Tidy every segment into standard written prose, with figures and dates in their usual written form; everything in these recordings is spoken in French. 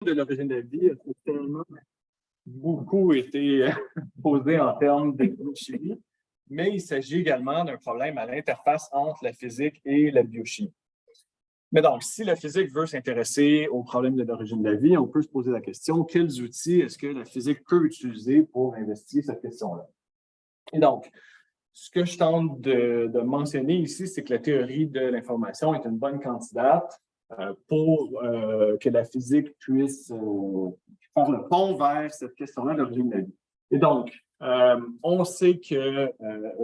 de l'origine de la vie a tellement beaucoup été posé en termes de biochimie, mais il s'agit également d'un problème à l'interface entre la physique et la biochimie. Mais donc, si la physique veut s'intéresser au problème de l'origine de la vie, on peut se poser la question, quels outils est-ce que la physique peut utiliser pour investiguer cette question-là? Et donc, ce que je tente de mentionner ici, c'est que la théorie de l'information est une bonne candidate pour que la physique puisse faire le pont vers cette question-là de l'origine de la vie. Et donc, on sait que,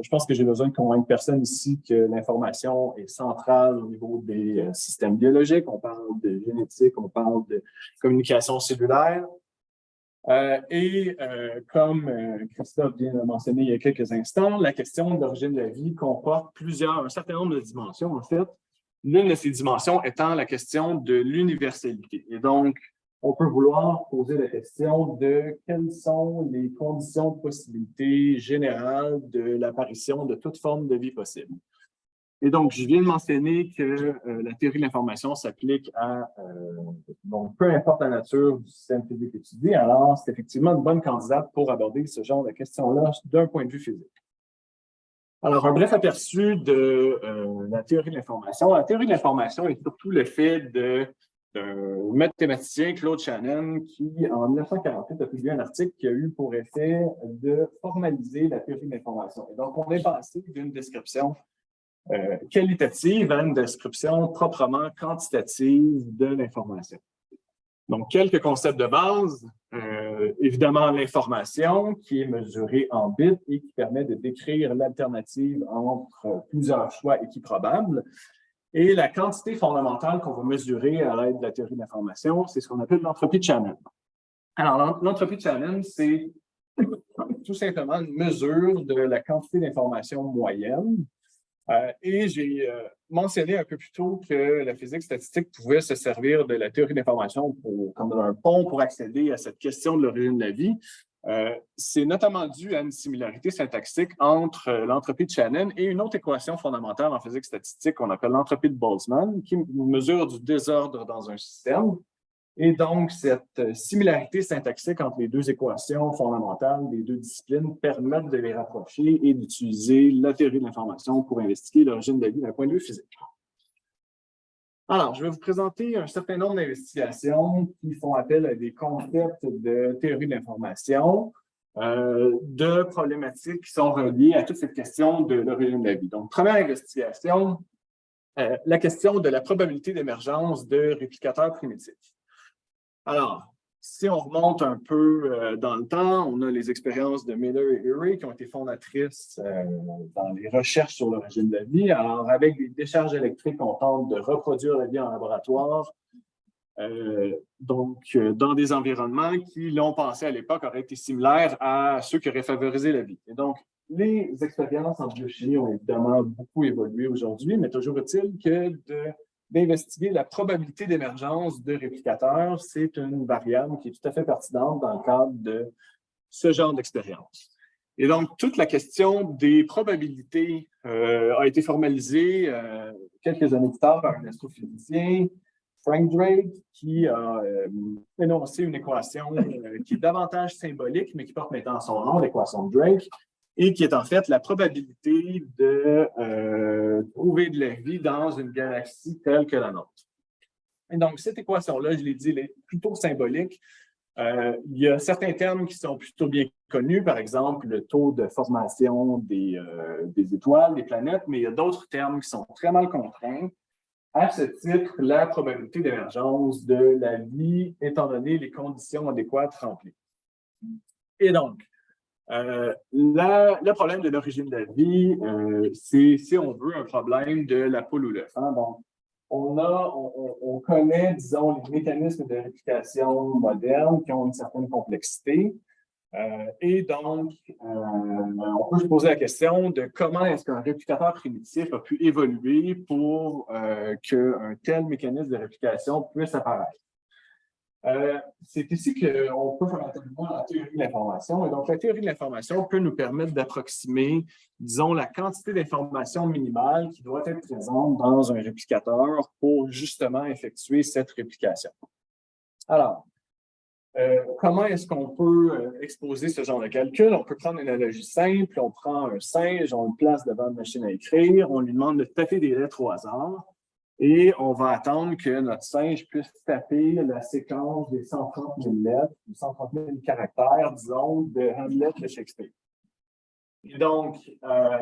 je pense que j'ai besoin de convaincre personne ici que l'information est centrale au niveau des systèmes biologiques. On parle de génétique, on parle de communication cellulaire. Comme Christophe vient de mentionner il y a quelques instants, la question de l'origine de la vie comporte un certain nombre de dimensions, en fait. L'une de ces dimensions étant la question de l'universalité. Et donc, on peut vouloir poser la question de quelles sont les conditions de possibilité générale de l'apparition de toute forme de vie possible. Et donc, je viens de mentionner que la théorie de l'information s'applique à, donc, peu importe la nature du système physique étudié, alors c'est effectivement une bonne candidate pour aborder ce genre de questions-là d'un point de vue physique. Alors, un bref aperçu de la théorie de l'information. La théorie de l'information est surtout le fait d'un mathématicien, Claude Shannon, qui, en 1948, a publié un article qui a eu pour effet de formaliser la théorie de l'information. Et donc, on est passé d'une description qualitative à une description proprement quantitative de l'information. Donc, quelques concepts de base. Évidemment, l'information qui est mesurée en bits et qui permet de décrire l'alternative entre plusieurs choix équiprobables. Et la quantité fondamentale qu'on va mesurer à l'aide de la théorie de l'information, c'est ce qu'on appelle l'entropie de Shannon. Alors, l'entropie de Shannon, c'est tout simplement une mesure de la quantité d'information moyenne. Et j'ai mentionné un peu plus tôt que la physique statistique pouvait se servir de la théorie de l'information comme un pont pour accéder à cette question de l'origine de la vie. C'est notamment dû à une similarité syntaxique entre l'entropie de Shannon et une autre équation fondamentale en physique statistique qu'on appelle l'entropie de Boltzmann, qui mesure du désordre dans un système. Et donc, cette similarité syntaxique entre les deux équations fondamentales des deux disciplines permettent de les rapprocher et d'utiliser la théorie de l'information pour investiguer l'origine de la vie d'un point de vue physique. Alors, je vais vous présenter un certain nombre d'investigations qui font appel à des concepts de théorie de l'information, de problématiques qui sont reliées à toute cette question de l'origine de la vie. Donc, première investigation, la question de la probabilité d'émergence de réplicateurs primitifs. Alors, si on remonte un peu dans le temps, on a les expériences de Miller et Urey qui ont été fondatrices dans les recherches sur l'origine de la vie. Alors, avec des décharges électriques, on tente de reproduire la vie en laboratoire, dans des environnements qui, l'on pensait à l'époque, auraient été similaires à ceux qui auraient favorisé la vie. Et donc, les expériences en biochimie ont évidemment beaucoup évolué aujourd'hui, mais toujours est-il que d'investiguer la probabilité d'émergence de réplicateurs, c'est une variable qui est tout à fait pertinente dans le cadre de ce genre d'expérience. Et donc, toute la question des probabilités a été formalisée quelques années plus tard par un astrophysicien, Frank Drake, qui a énoncé une équation qui est davantage symbolique, mais qui porte maintenant son nom, l'équation de Drake, et qui est en fait la probabilité de trouver de la vie dans une galaxie telle que la nôtre. Et donc, cette équation-là, je l'ai dit, elle est plutôt symbolique. Il y a certains termes qui sont plutôt bien connus, par exemple le taux de formation des étoiles, des planètes, mais il y a d'autres termes qui sont très mal contraints. À ce titre, la probabilité d'émergence de la vie, étant donné les conditions adéquates remplies. Et donc, le problème de l'origine de la vie, c'est, si on veut, un problème de la poule ou l'œuf. Hein? Donc, on connaît, disons, les mécanismes de réplication modernes qui ont une certaine complexité. Et donc, on peut se poser la question de comment est-ce qu'un réplicateur primitif a pu évoluer pour qu'un tel mécanisme de réplication puisse apparaître. C'est ici qu'on peut faire attention à la théorie de l'information. Et donc, la théorie de l'information peut nous permettre d'approximer, disons, la quantité d'information minimale qui doit être présente dans un réplicateur pour justement effectuer cette réplication. Alors, Comment est-ce qu'on peut exposer ce genre de calcul? On peut prendre une analogie simple, on prend un singe, on le place devant une machine à écrire, on lui demande de taper des lettres au hasard et on va attendre que notre singe puisse taper la séquence des 130 000 lettres, ou 130 000 caractères, disons, de Hamlet de Shakespeare. Et donc,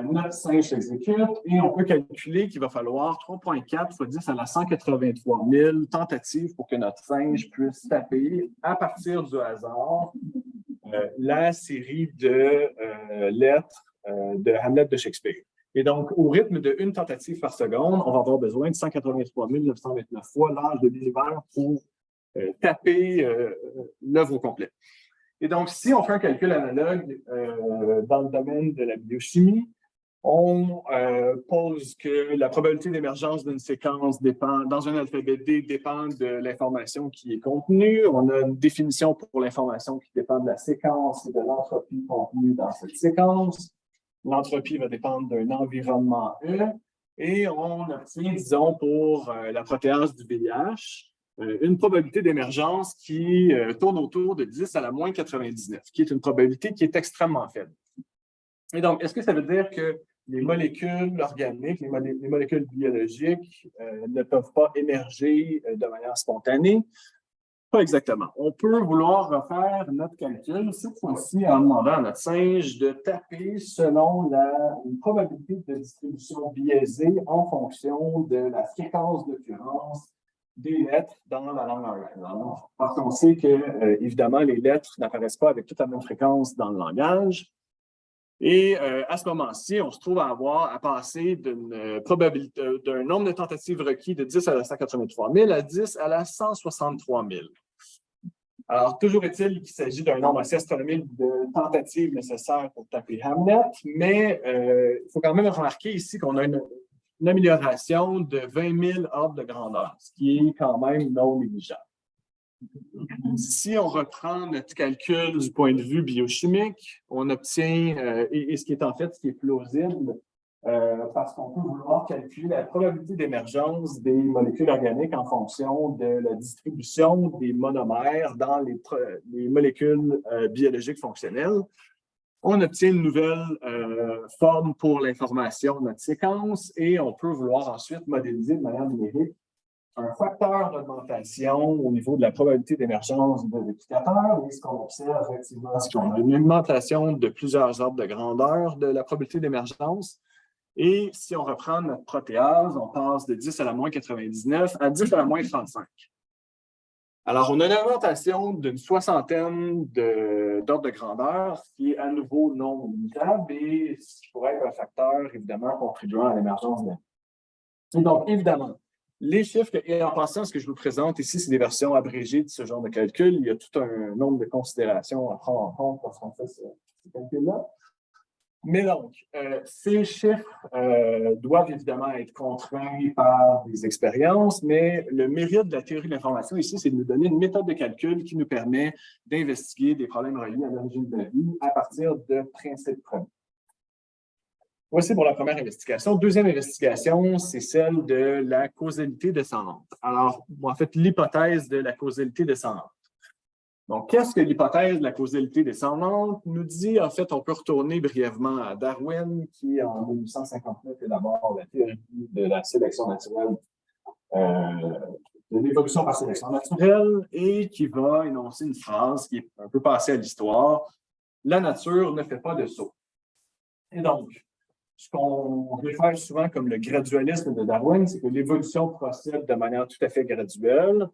notre singe s'exécute et on peut calculer qu'il va falloir 3,4 fois 10 à la 183 000 tentatives pour que notre singe puisse taper à partir du hasard la série de lettres de Hamlet de Shakespeare. Et donc, au rythme de une tentative par seconde, on va avoir besoin de 183 929 fois l'âge de l'univers pour taper l'œuvre au complet. Et donc, si on fait un calcul analogue dans le domaine de la biochimie, on pose que la probabilité d'émergence d'une séquence dépend, dans un alphabet D dépend de l'information qui est contenue. On a une définition pour l'information qui dépend de la séquence et de l'entropie contenue dans cette séquence. L'entropie va dépendre d'un environnement E. Et on obtient, disons, pour la protéase du VIH, une probabilité d'émergence qui tourne autour de 10 à la moins 99, qui est une probabilité qui est extrêmement faible. Et donc, est-ce que ça veut dire que les molécules organiques, les molécules biologiques ne peuvent pas émerger de manière spontanée? Pas exactement. On peut vouloir refaire notre calcul, cette fois-ci en demandant à notre singe de taper selon une probabilité de distribution biaisée en fonction de la fréquence d'occurrence des lettres dans la langue anglaise. Parce qu'on sait que, évidemment, les lettres n'apparaissent pas avec toute la même fréquence dans le langage. Et à ce moment-ci, on se trouve à passer d'une probabilité, d'un nombre de tentatives requis de 10 à la 183 000 à 10 à la 163 000. Alors, toujours est-il qu'il s'agit d'un nombre assez astronomique de tentatives nécessaires pour taper Hamlet, mais il faut quand même remarquer ici qu'on a une amélioration de 20 000 ordres de grandeur, ce qui est quand même non négligeable. Si on reprend notre calcul du point de vue biochimique, on obtient, et ce qui est en fait, ce qui est plausible, parce qu'on peut vouloir calculer la probabilité d'émergence des molécules organiques en fonction de la distribution des monomères dans les molécules biologiques fonctionnelles. On obtient une nouvelle forme pour l'information de notre séquence et on peut vouloir ensuite modéliser de manière numérique un facteur d'augmentation au niveau de la probabilité d'émergence de l'éducateur. Et ce qu'on observe effectivement, c'est qu'on a une augmentation de plusieurs ordres de grandeur de la probabilité d'émergence. Et si on reprend notre protéase, on passe de 10 à la moins 99 à 10 à la moins 35. Alors, on a une augmentation d'une soixantaine d'ordres de grandeur, ce qui est à nouveau non limitable et ce qui pourrait être un facteur, évidemment, contribuant à l'émergence de la vie. Et donc, évidemment, les chiffres, et en passant, ce que je vous présente ici, c'est des versions abrégées de ce genre de calcul. Il y a tout un nombre de considérations à prendre en compte lorsqu'on fait ces calculs-là. Mais donc, ces chiffres doivent évidemment être contraints par des expériences, mais le mérite de la théorie de l'information ici, c'est de nous donner une méthode de calcul qui nous permet d'investiguer des problèmes reliés à l'origine de la vie à partir de principes premiers. Voici pour la première investigation. Deuxième investigation, c'est celle de la causalité descendante. Alors, en fait, l'hypothèse de la causalité descendante. Donc, qu'est-ce que l'hypothèse de la causalité descendante nous dit? En fait, on peut retourner brièvement à Darwin, qui, en 1859, élabore la théorie de la sélection naturelle, de l'évolution par sélection naturelle, et qui va énoncer une phrase qui est un peu passée à l'histoire. La nature ne fait pas de saut. Et donc, ce qu'on réfère souvent comme le gradualisme de Darwin, c'est que l'évolution procède de manière tout à fait graduelle.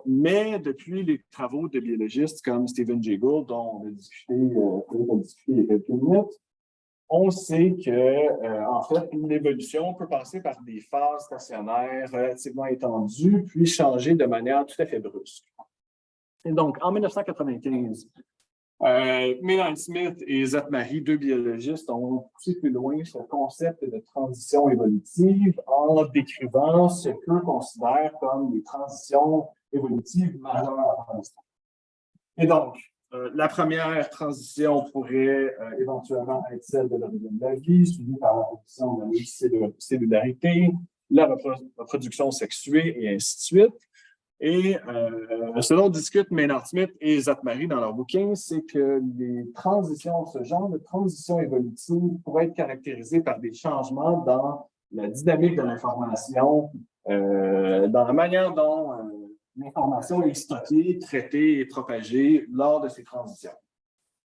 Mais depuis les travaux de biologistes comme Stephen Jay Gould, dont on a discuté il y a quelques minutes, on sait que, en fait, l'évolution peut passer par des phases stationnaires relativement étendues, puis changer de manière tout à fait brusque. Et donc, en 1995, Maynard Smith et Zatmary, deux biologistes, ont poussé plus loin ce concept de transition évolutive en décrivant ce qu'eux considèrent comme les transitions évolutives majeures dans l'histoire. Et donc, la première transition pourrait éventuellement être celle de l'origine de la vie, suivie par la production de la cellullarité, la reproduction sexuée et ainsi de suite. Et ce dont discutent Maynard Smith et Zatmary dans leur bouquin, c'est que les transitions, ce genre de transition évolutive pourrait être caractérisée par des changements dans la dynamique de l'information, dans la manière dont l'information est stockée, traitée et propagée lors de ces transitions.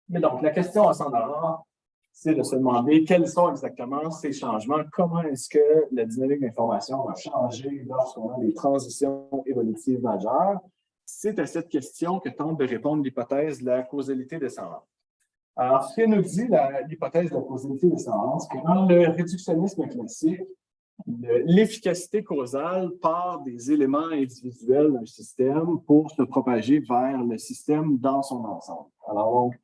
Mais donc, la question à s'en allant, c'est de se demander quels sont exactement ces changements, comment est-ce que la dynamique d'information va changer lorsqu'on a des transitions évolutives majeures. C'est à cette question que tente de répondre l'hypothèse de la causalité descendante. Alors, ce que nous dit l'hypothèse de la causalité descendante, c'est que dans le réductionnisme classique, l'efficacité causale part des éléments individuels d'un système pour se propager vers le système dans son ensemble. Alors, donc,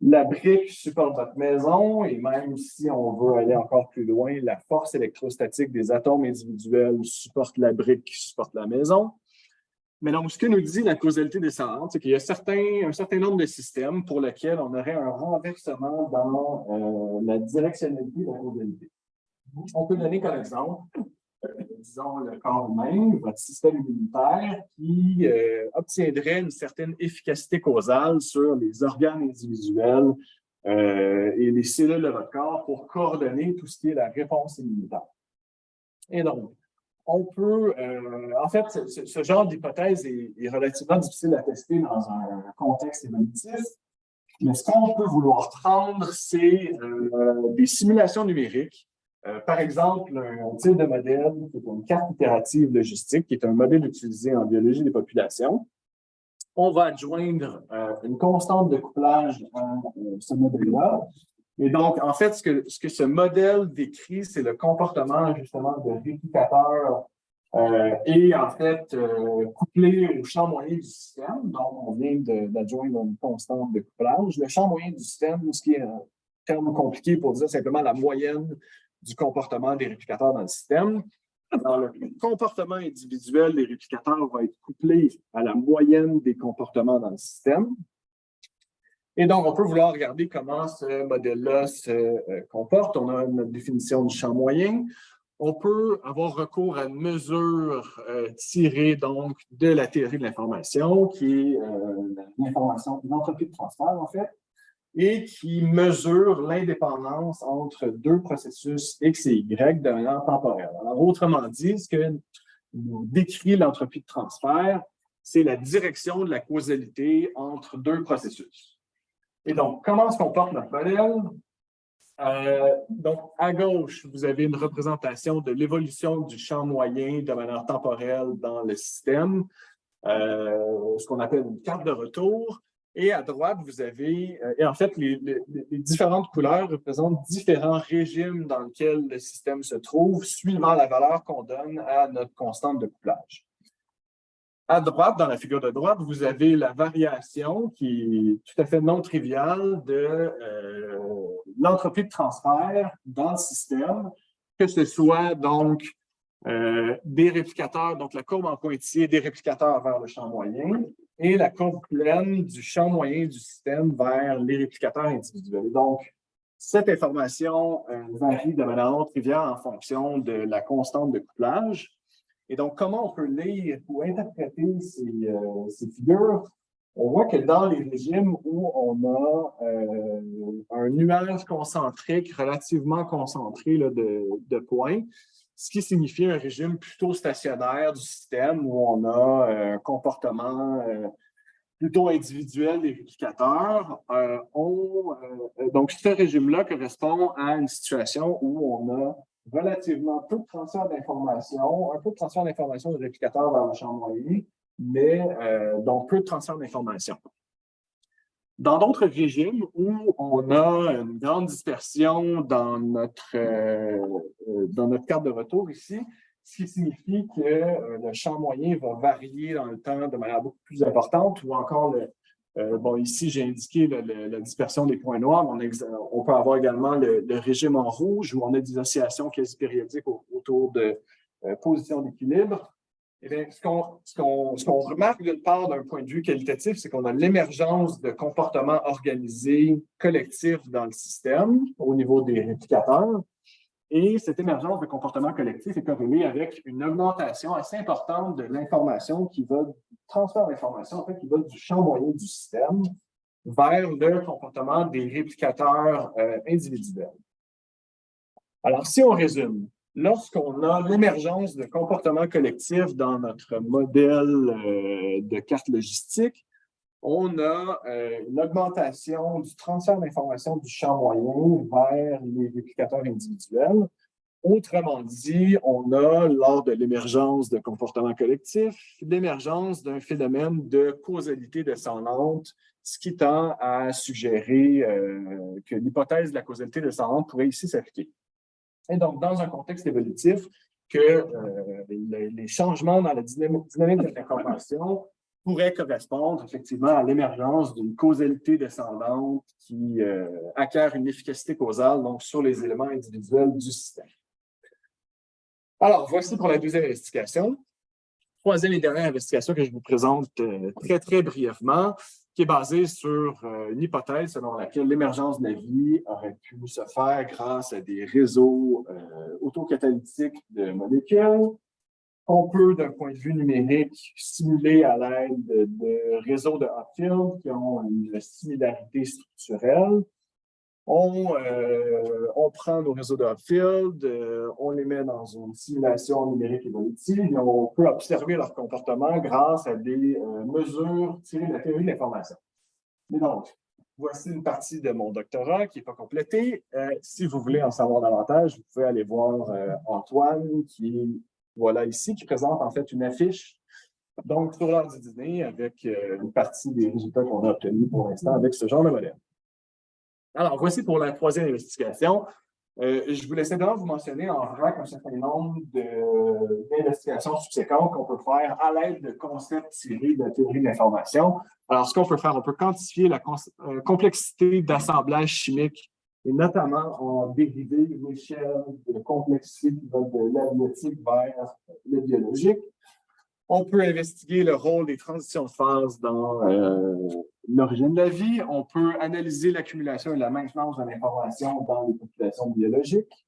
la brique supporte votre maison, et même si on veut aller encore plus loin, la force électrostatique des atomes individuels supporte la brique qui supporte la maison. Mais donc, ce que nous dit la causalité descendante, c'est qu'il y a un certain nombre de systèmes pour lesquels on aurait un renversement dans la directionnalité de la causalité. On peut donner comme exemple, disons, le corps humain, votre système immunitaire, qui obtiendrait une certaine efficacité causale sur les organes individuels et les cellules de votre corps pour coordonner tout ce qui est la réponse immunitaire. Et donc, on peut, en fait, ce genre d'hypothèse est relativement difficile à tester dans un contexte évolutif, mais ce qu'on peut vouloir prendre, c'est des simulations numériques. Par exemple, un type de modèle qui est une carte itérative logistique, qui est un modèle utilisé en biologie des populations. On va adjoindre une constante de couplage à ce modèle-là. Et donc, en fait, ce que ce modèle décrit, c'est le comportement justement de réplicateurs et en fait couplé au champ moyen du système. Donc, on vient d'adjoindre une constante de couplage. Le champ moyen du système, ce qui est un terme compliqué pour dire simplement la moyenne du comportement des réplicateurs dans le système. Alors, le comportement individuel des réplicateurs va être couplé à la moyenne des comportements dans le système. Et donc, on peut vouloir regarder comment ce modèle-là se comporte. On a notre définition du champ moyen. On peut avoir recours à une mesure tirée donc de la théorie de l'information, qui est l'information, l'entropie de transfert, en fait, et qui mesure l'indépendance entre deux processus X et Y de manière temporelle. Alors, autrement dit, ce que nous décrit l'entropie de transfert, c'est la direction de la causalité entre deux processus. Et donc, comment se comporte notre modèle? Donc, à gauche, vous avez une représentation de l'évolution du champ moyen de manière temporelle dans le système, ce qu'on appelle une carte de retour. Et à droite, vous avez, et en fait, les différentes couleurs représentent différents régimes dans lesquels le système se trouve, suivant la valeur qu'on donne à notre constante de couplage. À droite, dans la figure de droite, vous avez la variation qui est tout à fait non triviale de l'entropie de transfert dans le système, que ce soit donc des réplicateurs, donc la courbe en pointillé des réplicateurs vers le champ moyen, et la courbe pleine du champ moyen du système vers les réplicateurs individuels. Donc, cette information varie de manière non triviale en fonction de la constante de couplage. Et donc, comment on peut lire ou interpréter ces figures? On voit que dans les régimes où on a un nuage concentrique relativement concentré là, de points, ce qui signifie un régime plutôt stationnaire du système où on a un comportement plutôt individuel des réplicateurs. Donc, ce régime-là correspond à une situation où on a relativement peu de transfert d'informations, un peu de transfert d'informations de réplicateurs vers le champ moyen, mais donc peu de transfert d'informations. Dans d'autres régimes où on a une grande dispersion dans notre carte de retour ici, ce qui signifie que le champ moyen va varier dans le temps de manière beaucoup plus importante, ou encore, bon, ici j'ai indiqué la dispersion des points noirs, on peut avoir également le régime en rouge, où on a des oscillations quasi périodiques autour de positions d'équilibre. Eh bien, ce qu'on remarque d'une part d'un point de vue qualitatif, c'est qu'on a l'émergence de comportements organisés collectifs dans le système au niveau des réplicateurs. Et cette émergence de comportement collectif est corrélée avec une augmentation assez importante de l'information qui va, transfert d'information, en fait, qui va du champ moyen du système vers le comportement des réplicateurs individuels. Alors, si on résume, lorsqu'on a l'émergence de comportements collectifs dans notre modèle de carte logistique, on a une augmentation du transfert d'informations du champ moyen vers les réplicateurs individuels. Autrement dit, on a, lors de l'émergence de comportements collectifs, l'émergence d'un phénomène de causalité descendante, ce qui tend à suggérer que l'hypothèse de la causalité descendante pourrait ici s'appliquer. Et donc, dans un contexte évolutif, que les changements dans la dynamique de l'information pourraient correspondre effectivement à l'émergence d'une causalité descendante qui acquiert une efficacité causale donc, sur les éléments individuels du système. Alors, voici pour la deuxième investigation. Troisième et dernière investigation que je vous présente très brièvement, qui est basée sur une hypothèse selon laquelle l'émergence de la vie aurait pu se faire grâce à des réseaux autocatalytiques de molécules qu'on peut, d'un point de vue numérique, simuler à l'aide de réseaux de Hopfield qui ont une similarité structurelle. On prend nos réseaux de Hopfield, on les met dans une simulation numérique évolutive et on peut observer leur comportement grâce à des mesures tirées de la théorie de l'information. Mais donc, voici une partie de mon doctorat qui n'est pas complétée. Si vous voulez en savoir davantage, vous pouvez aller voir Antoine, qui est voilà ici, qui présente en fait une affiche donc sur l'heure du dîner avec une partie des résultats qu'on a obtenus pour l'instant avec ce genre de modèle. Alors, voici pour la troisième investigation. Je voulais simplement vous mentionner en vrac un certain nombre d'investigations subséquentes qu'on peut faire à l'aide de concepts tirés de la théorie de l'information. Alors, ce qu'on peut faire, on peut quantifier la complexité d'assemblage chimique, et notamment en dérivé l'échelle de complexité qui va de l'abiotique vers le biologique. On peut investiguer le rôle des transitions de phase dans l'origine de la vie. On peut analyser l'accumulation et la maintenance de l'information dans les populations biologiques.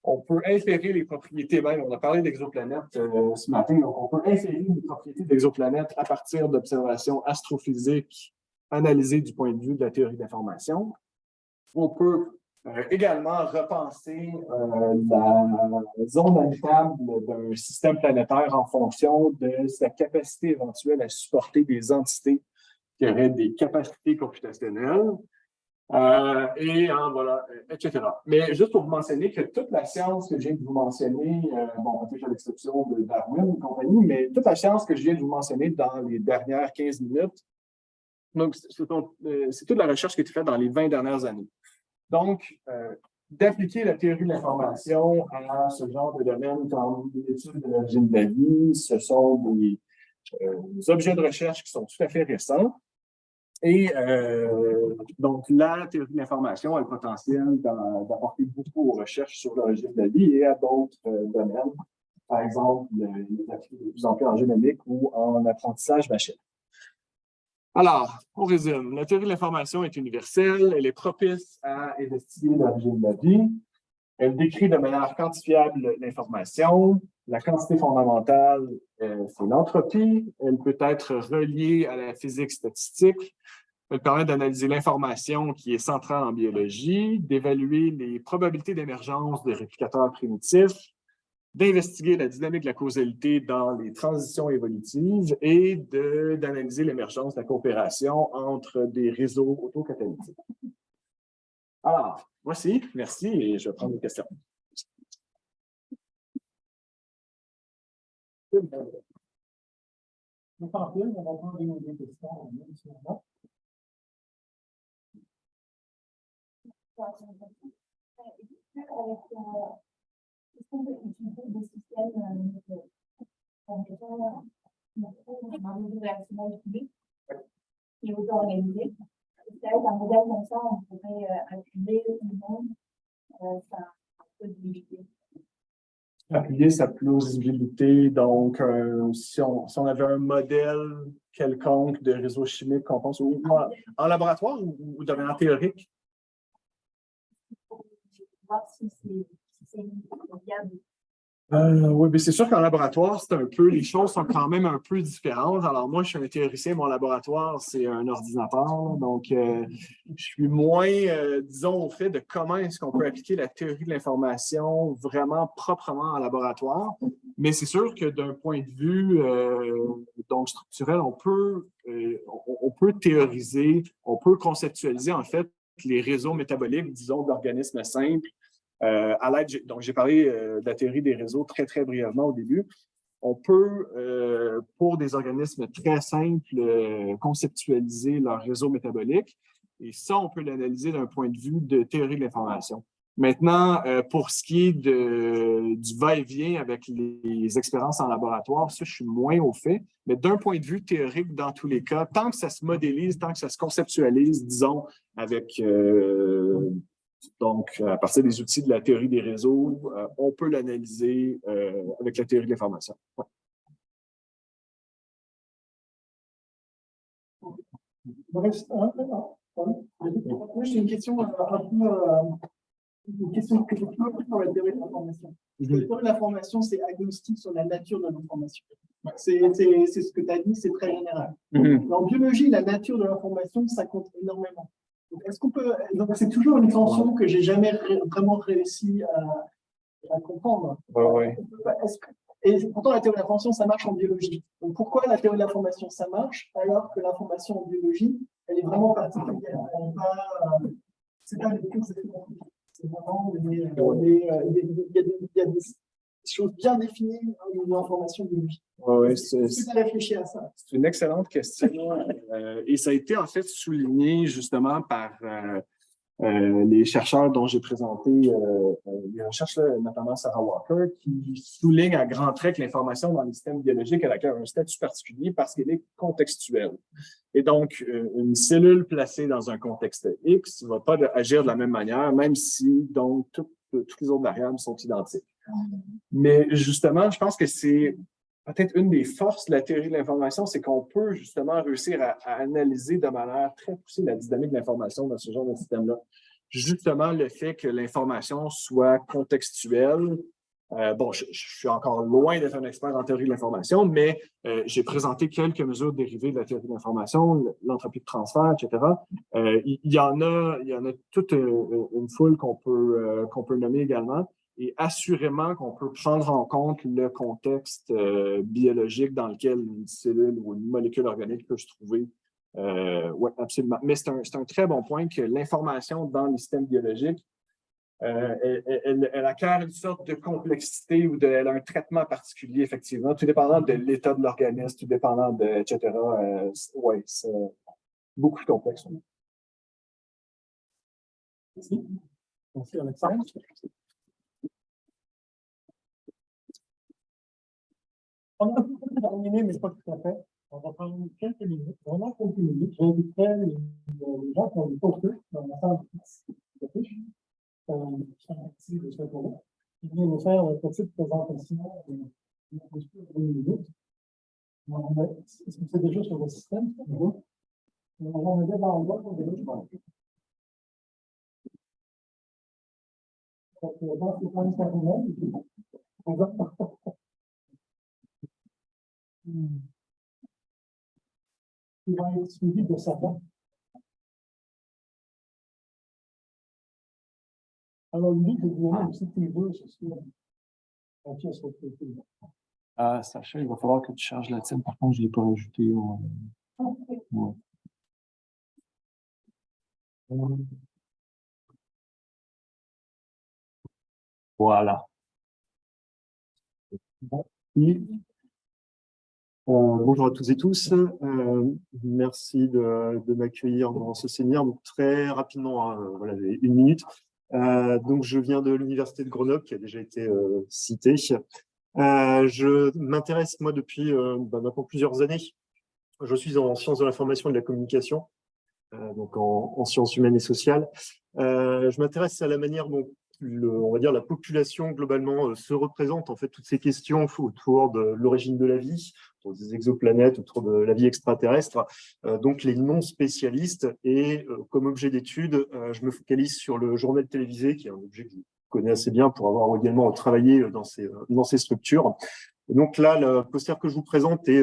On peut inférer les propriétés même. On a parlé d'exoplanètes ce matin. Donc, on peut inférer les propriétés d'exoplanètes à partir d'observations astrophysiques analysées du point de vue de la théorie de l'information. On peut également repenser la zone habitable d'un système planétaire en fonction de sa capacité éventuelle à supporter des entités qui auraient des capacités computationnelles, voilà, etc. Mais juste pour vous mentionner que toute la science que je viens de vous mentionner, peut-être à l'exception de Darwin et compagnie, mais toute la science que je viens de vous mentionner dans les dernières 15 minutes, donc c'est toute la recherche qui a été faite dans les 20 dernières années. Donc, d'appliquer la théorie de l'information à ce genre de domaine comme l'étude de l'origine de la vie, ce sont des objets de recherche qui sont tout à fait récents. Et donc, la théorie de l'information a le potentiel d'apporter beaucoup aux recherches sur l'origine de la vie et à d'autres domaines, par exemple, les appliquer de plus en plus en génomique ou en apprentissage machine. Alors, on résume. La théorie de l'information est universelle, elle est propice à investiguer l'origine de la vie, elle décrit de manière quantifiable l'information, la quantité fondamentale, c'est l'entropie, elle peut être reliée à la physique statistique, elle permet d'analyser l'information qui est centrale en biologie, d'évaluer les probabilités d'émergence de réplicateurs primitifs, d'investiguer la dynamique de la causalité dans les transitions évolutives et d'analyser l'émergence de la coopération entre des réseaux autocatalytiques. Alors, voici, merci, et je vais prendre des questions. On va prendre des questions. Est-ce qu'on peut utiliser des systèmes réactionnels publics qui est auto-organisé? C'est-à-dire un modèle comme ça, on pourrait appuyer ou non sa plausibilité. Appuyer sa plausibilité, donc si on avait un modèle quelconque de réseau chimique qu'on pense en laboratoire ou de manière théorique? Voir si c'est c'est viable? Oui, mais c'est sûr qu'en laboratoire, les choses sont quand même un peu différentes. Alors moi, je suis un théoricien, mon laboratoire, c'est un ordinateur. Donc, je suis moins, disons, au fait de comment est-ce qu'on peut appliquer la théorie de l'information vraiment proprement en laboratoire. Mais c'est sûr que d'un point de vue donc structurel, on peut théoriser, on peut conceptualiser en fait les réseaux métaboliques, disons, d'organismes simples. À l'aide, donc j'ai parlé de la théorie des réseaux très, très brièvement au début. On peut, pour des organismes très simples, conceptualiser leur réseau métabolique. Et ça, on peut l'analyser d'un point de vue de théorie de l'information. Maintenant, pour ce qui est du va-et-vient avec les expériences en laboratoire, ça, je suis moins au fait. Mais d'un point de vue théorique, dans tous les cas, tant que ça se modélise, tant que ça se conceptualise, disons, avec donc, à partir des outils de la théorie des réseaux, on peut l'analyser avec la théorie de l'information. Ouais. Moi, j'ai une question une question que je peux sur la théorie de l'information. La théorie de l'information, c'est agnostique sur la nature de l'information. C'est ce que tu as dit, c'est très général. En biologie, la nature de l'information, ça compte énormément. Est-ce qu'on peut. Donc, c'est toujours une tension que j'ai jamais vraiment réussi à comprendre. Et pourtant, la théorie de l'information, ça marche en biologie. Donc, pourquoi la théorie de l'information, ça marche, alors que l'information en biologie, elle est vraiment particulière. C'est pas des choses, c'est vraiment il y a des choses bien définies au niveau de l'information biologique. Est-ce que tu as réfléchi à ça? C'est une excellente question. Et ça a été en fait souligné justement par les chercheurs dont j'ai présenté les recherches, notamment Sarah Walker, qui souligne à grands traits que l'information dans les systèmes biologiques elle a un statut particulier parce qu'elle est contextuelle. Et donc, une cellule placée dans un contexte X ne va pas agir de la même manière, même si donc toutes les autres variables sont identiques. Mais justement, je pense que c'est peut-être une des forces de la théorie de l'information, c'est qu'on peut justement réussir à analyser de manière très poussée la dynamique de l'information dans ce genre de système-là. Justement, le fait que l'information soit contextuelle. Bon, je suis encore loin d'être un expert en théorie de l'information, mais j'ai présenté quelques mesures dérivées de la théorie de l'information, l'entropie de transfert, etc. Il y en a toute une foule qu'on peut nommer également. Et assurément qu'on peut prendre en compte le contexte biologique dans lequel une cellule ou une molécule organique peut se trouver. Oui, absolument. Mais c'est un très bon point que l'information dans les systèmes biologiques, elle acquiert une sorte de complexité ou elle a un traitement particulier, effectivement, tout dépendant de l'état de l'organisme, tout dépendant de, etc. Oui, c'est beaucoup plus complexe. Merci. Merci, Alexandre. On a terminé, mais pas tout à fait. On va prendre quelques minutes, vraiment quelques minutes. J'inviterai les gens qui ont des posters dans la salle de fiches, qui sont actifs de ce côté-là, qui viennent nous faire une petite présentation de 2 minutes. Est-ce que c'est déjà sur le système? On va mettre dans le bloc pour déjà, je pense. Donc, dans ce point terminal, on va. Qui va être suivi de savants. Alors, lui, je vais vous donner une petite idée sur la pièce de côté. Sacha, il va falloir que tu charges la tienne. Par contre, je ne l'ai pas ajouté. Ouais. Voilà. Bonjour à toutes et tous. Merci de m'accueillir dans ce séminaire. Donc, très rapidement, voilà, 1 minute. Donc, je viens de l'Université de Grenoble, qui a déjà été citée. Je m'intéresse, moi, depuis maintenant plusieurs années. Je suis en sciences de l'information et de la communication, donc en sciences humaines et sociales. Je m'intéresse à la manière dont on va dire la population globalement se représente en fait toutes ces questions autour de l'origine de la vie, autour des exoplanètes, autour de la vie extraterrestre, donc les non spécialistes. Et comme objet d'étude, je me focalise sur le journal télévisé, qui est un objet que connais assez bien pour avoir également travaillé dans ces structures. Et donc là, le poster que je vous présente est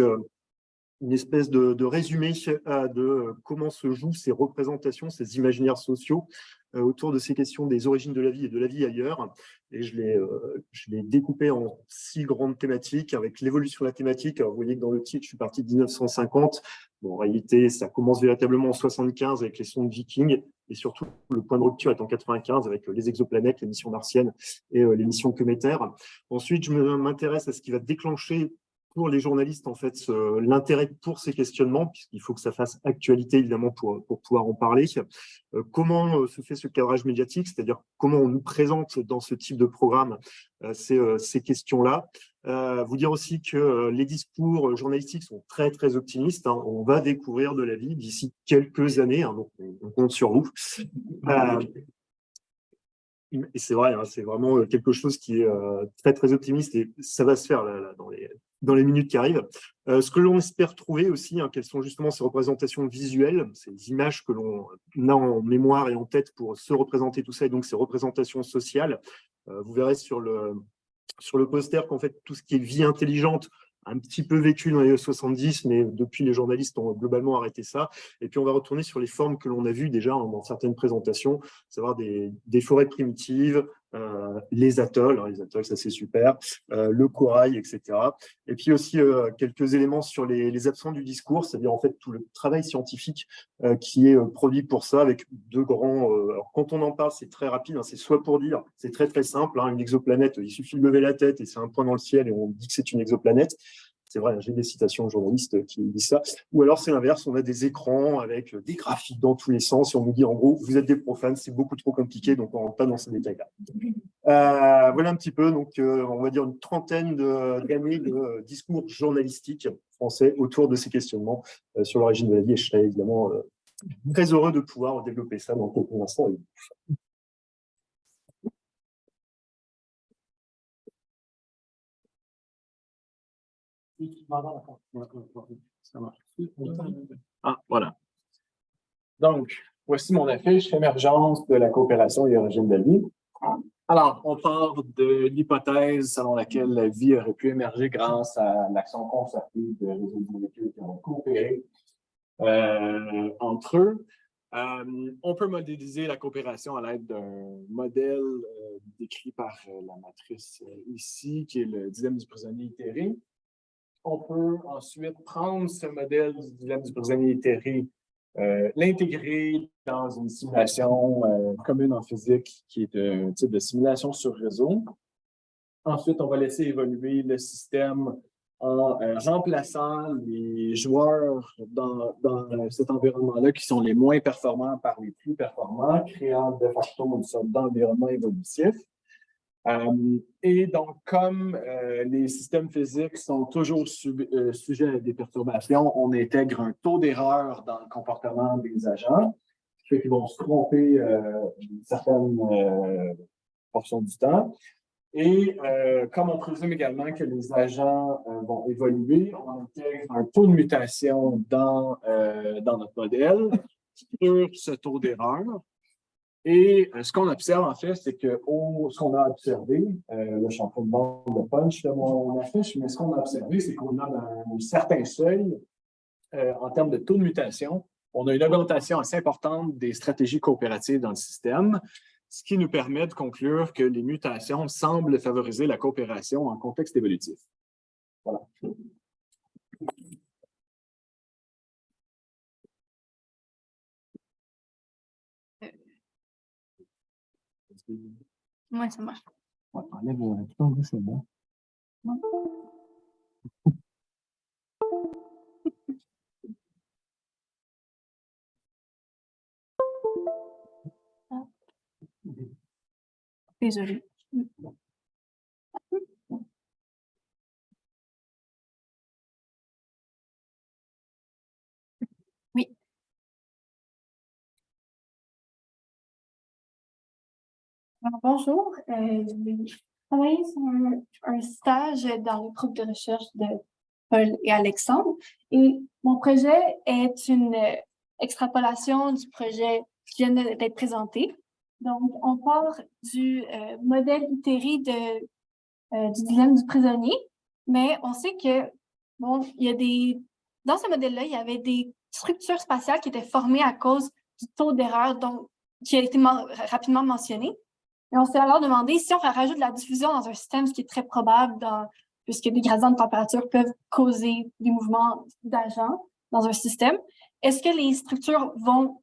une espèce de résumé de comment se jouent ces représentations, ces imaginaires sociaux autour de ces questions des origines de la vie et de la vie ailleurs. Et je l'ai découpé en 6 grandes thématiques avec l'évolution de la thématique. Alors, vous voyez que dans le titre, je suis parti de 1950. Bon, en réalité, ça commence véritablement en 75 avec les sondes Viking. Et surtout, le point de rupture est en 95 avec les exoplanètes, les missions martiennes et les missions cométaires. Ensuite, je m'intéresse à ce qui va déclencher pour les journalistes, en fait, l'intérêt pour ces questionnements, puisqu'il faut que ça fasse actualité, évidemment, pour pouvoir en parler. Comment se fait ce cadrage médiatique, c'est-à-dire comment on nous présente dans ce type de programme ces questions-là. Vous dire aussi que les discours journalistiques sont très, très optimistes. Hein. On va découvrir de la vie d'ici quelques années, hein, donc on compte sur vous. Et c'est vrai, hein, c'est vraiment quelque chose qui est très, très optimiste et ça va se faire là, dans les minutes qui arrivent. Ce que l'on espère trouver aussi, hein, quelles sont justement ces représentations visuelles, ces images que l'on a en mémoire et en tête pour se représenter tout ça, et donc ces représentations sociales. Vous verrez sur le poster qu'en fait, tout ce qui est vie intelligente, un petit peu vécu dans les années 70, mais depuis, les journalistes ont globalement arrêté ça. Et puis, on va retourner sur les formes que l'on a vues déjà dans certaines présentations, à savoir des forêts primitives, les atolls, ça c'est super, le corail, etc. Et puis aussi quelques éléments sur les absents du discours, c'est-à-dire en fait tout le travail scientifique qui est produit pour ça, avec 2 grands... alors quand on en parle, c'est très rapide, hein, c'est soit pour dire, c'est très très simple, hein, une exoplanète, il suffit de lever la tête et c'est un point dans le ciel et on dit que c'est une exoplanète. C'est vrai, j'ai des citations de journalistes qui disent ça. Ou alors, c'est l'inverse, on a des écrans avec des graphiques dans tous les sens et on nous dit, en gros, vous êtes des profanes, c'est beaucoup trop compliqué, donc on ne rentre pas dans ces détails-là. Voilà un petit peu, donc on va dire une trentaine d'années de discours journalistiques français autour de ces questionnements sur l'origine de la vie. Et je serais évidemment très heureux de pouvoir développer ça dans quelques instants. Ça marche. Ah, voilà. Donc, voici mon affiche, émergence de la coopération et origine de la vie. Alors, on part de l'hypothèse selon laquelle la vie aurait pu émerger grâce à l'action concertée de réseaux de molécules qui ont coopéré entre eux. On peut modéliser la coopération à l'aide d'un modèle décrit par la matrice ici, qui est le dilemme du prisonnier itéré. On peut ensuite prendre ce modèle du dilemme du prisonnier itéré, l'intégrer dans une simulation commune en physique qui est un type de simulation sur réseau. Ensuite, on va laisser évoluer le système en remplaçant les joueurs dans cet environnement-là qui sont les moins performants par les plus performants, créant de facto une sorte d'environnement évolutif. Et donc, comme les systèmes physiques sont toujours sujets à des perturbations, on intègre un taux d'erreur dans le comportement des agents, ce qui fait qu'ils vont se tromper une certaine portion du temps. Et comme on présume également que les agents vont évoluer, on intègre un taux de mutation dans notre modèle sur ce taux d'erreur. Et ce qu'on observe, en fait, c'est que ce qu'on a observé, là, je suis en train de vendre le punch de mon affiche, mais ce qu'on a observé, c'est qu'on a un certain seuil en termes de taux de mutation. On a une augmentation assez importante des stratégies coopératives dans le système, ce qui nous permet de conclure que les mutations semblent favoriser la coopération en contexte évolutif. Voilà. Oui, ça marche. Ouais, enlève tout le c'est bon. Désolée. Oui. Alors, bonjour. J'ai travaillé sur un stage dans le groupe de recherche de Paul et Alexandre. Et mon projet est une extrapolation du projet qui vient d'être présenté. Donc, on part du modèle itéré du dilemme du prisonnier, mais on sait que, bon, dans ce modèle-là, il y avait des structures spatiales qui étaient formées à cause du taux d'erreur qui a été rapidement mentionné. Et on s'est alors demandé si on rajoute de la diffusion dans un système, ce qui est très probable puisque des gradients de température peuvent causer des mouvements d'agents dans un système, est-ce que les structures vont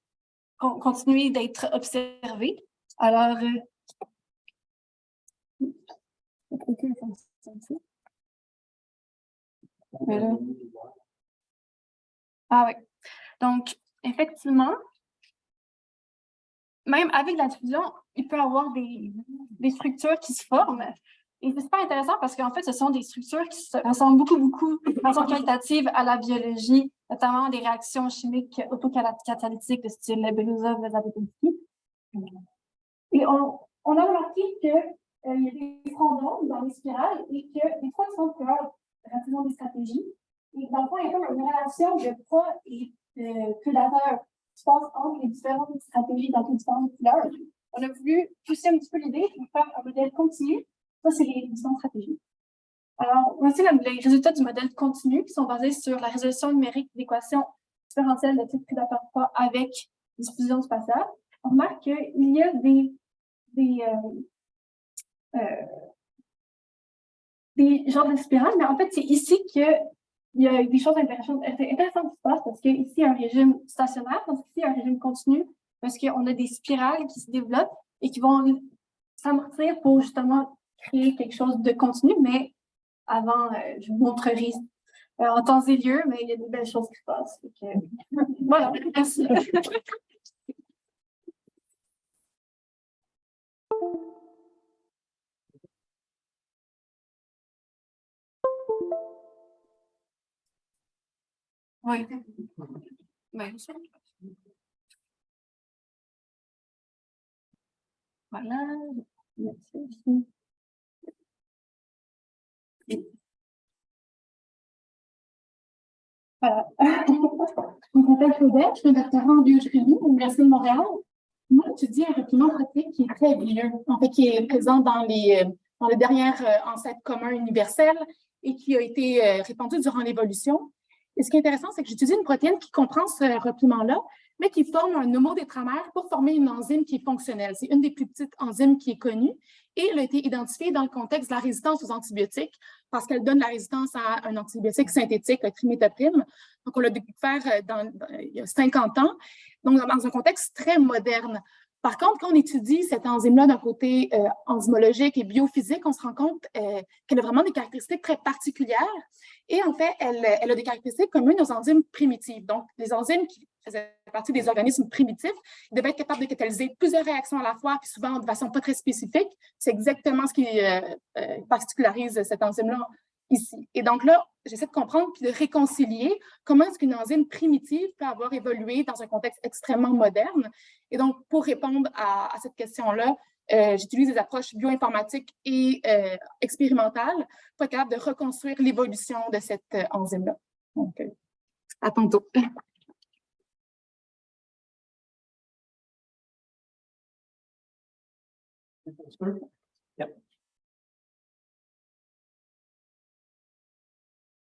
continuer d'être observées? Alors, ah oui. Donc, effectivement, même avec la diffusion, il peut y avoir des structures qui se forment. Et c'est super intéressant parce qu'en fait, ce sont des structures qui ressemblent beaucoup de façon qualitative à la biologie, notamment des réactions chimiques autocatalytiques de style Belousov-Zabotensky. Et on a remarqué qu'il y a des fronts d'onde dans les spirales et que des fois, ils sont relativement des stratégies. Et dans le fond, il y a comme une relation de proie et de prédateur qui passe entre les différentes stratégies dans les différentes couleurs. On a voulu pousser un petit peu l'idée de faire un modèle continu. Ça, c'est les différentes stratégies. Alors, voici les résultats du modèle continu qui sont basés sur la résolution numérique d'équations différentielles de type prédateur-proie avec diffusion spatiale. On remarque qu'il y a des genres de spirales, mais en fait, c'est ici qu'il y a des choses intéressantes qui se passent parce qu'ici, il y a un régime stationnaire, donc ici, il y a un régime continu parce qu'on a des spirales qui se développent et qui vont s'amortir pour justement créer quelque chose de continu, mais avant, je vous montrerai en temps et lieu, mais il y a des belles choses qui se passent. Voilà, merci. Oui. Bien sûr. Voilà. Merci. Voilà. Je m'appelle Claudette, je suis doctorant en biochimie à l'Université de Montréal. Moi, j'étudie un repliement pratique qui est très vieux, en fait, qui est présent dans les dernières ancêtres communs universels et qui a été répandu durant l'évolution. Et ce qui est intéressant, c'est que j'étudie une protéine qui comprend ce repliement-là, mais qui forme un homodétramère pour former une enzyme qui est fonctionnelle. C'est une des plus petites enzymes qui est connue et elle a été identifiée dans le contexte de la résistance aux antibiotiques parce qu'elle donne la résistance à un antibiotique synthétique, le trimethoprim. Donc, on l'a découvert il y a 50 ans, donc dans un contexte très moderne. Par contre, quand on étudie cette enzyme-là d'un côté enzymologique et biophysique, on se rend compte qu'elle a vraiment des caractéristiques très particulières. Et en fait, elle a des caractéristiques communes aux enzymes primitives. Donc, les enzymes qui faisaient partie des organismes primitifs devaient être capables de catalyser plusieurs réactions à la fois, puis souvent de façon pas très spécifique. C'est exactement ce qui particularise cette enzyme-là ici. Et donc là, j'essaie de comprendre puis de réconcilier comment est-ce qu'une enzyme primitive peut avoir évolué dans un contexte extrêmement moderne. Et donc, pour répondre à cette question-là, j'utilise des approches bioinformatiques et expérimentales pour être capable de reconstruire l'évolution de cette enzyme-là. Donc, à tantôt.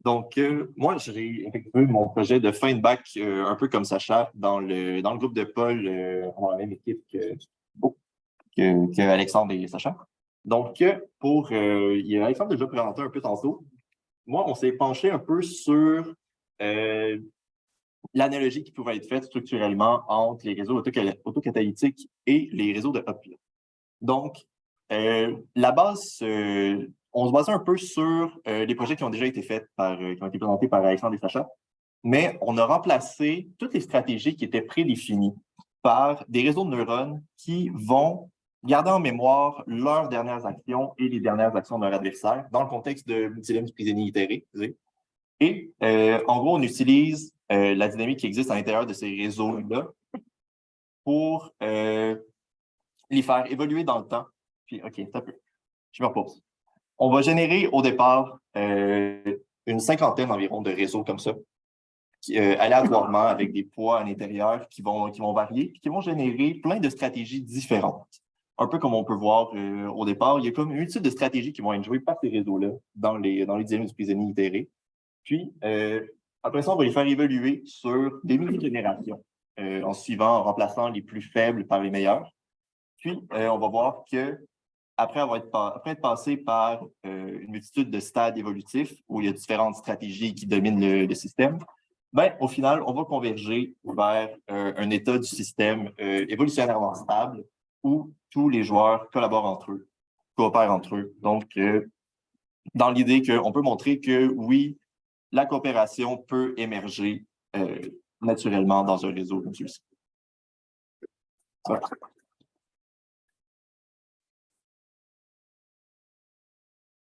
Donc, moi, j'ai effectué mon projet de fin de bac un peu comme Sacha dans le groupe de Paul, dans la même équipe que Alexandre et Sacha. Donc, il y a Alexandre déjà présenté un peu tantôt. Moi, on s'est penché un peu sur l'analogie qui pouvait être faite structurellement entre les réseaux autocatalytiques et les réseaux de Hopf. Donc, la base, on se basait un peu sur les projets qui ont déjà été faits qui ont été présentés par Alexandre et Sacha, mais on a remplacé toutes les stratégies qui étaient prédéfinies par des réseaux de neurones qui vont garder en mémoire leurs dernières actions et les dernières actions de leur adversaire dans le contexte de dilemme du prisonnier itéré. Et en gros, on utilise la dynamique qui existe à l'intérieur de ces réseaux-là pour les faire évoluer dans le temps. Puis, OK, ça peut. Je me repose. On va générer au départ une cinquantaine environ de réseaux comme ça, aléatoirement avec des poids à l'intérieur qui vont varier et qui vont générer plein de stratégies différentes. un peu comme on peut voir au départ, il y a comme une multitude de stratégies qui vont être jouées par ces réseaux-là dans les dynamiques du prisonnier itéré. Puis, après ça, on va les faire évoluer sur des mini-générations en suivant, en remplaçant les plus faibles par les meilleurs. Puis, on va voir que après être passé par une multitude de stades évolutifs où il y a différentes stratégies qui dominent le système, ben, au final, on va converger vers un état du système évolutionnairement stable où tous les joueurs collaborent entre eux, coopèrent entre eux. Donc, dans l'idée qu'on peut montrer que oui, la coopération peut émerger naturellement dans un réseau comme celui-ci.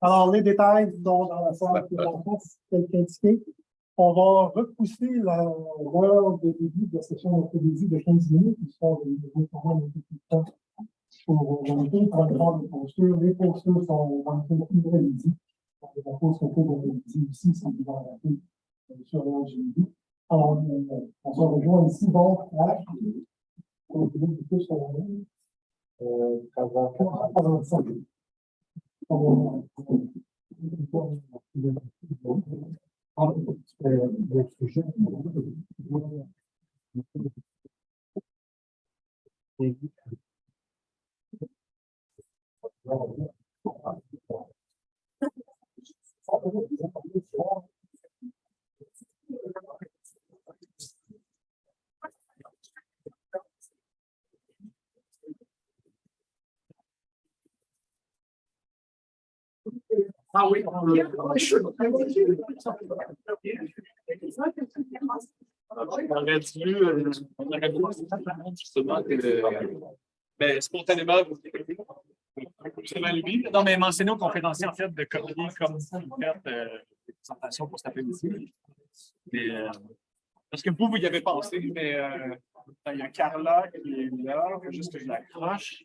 Alors, les détails dans la salle de l'enfance, tel qu'indiqué, on va repousser l'heure de début de la session d'après-midi de 15 minutes, histoire de nous prendre un peu plus de temps pour vérifier, pour prendre les postures. Les postures sont dans le temps de midi. Les postures sont pour le midi aussi, c'est devant la tête sur l'heure du midi. Alors, on se rejoint ici, donc, à Ah oui, on aurait dû justement spontanément non, mais mentionner au conférencier en fait de copier comme ça une carte de présentation pour cet après-midi. Mais parce que vous y avez pensé, mais il y a Carla qui est là, il faut juste que je l'accroche.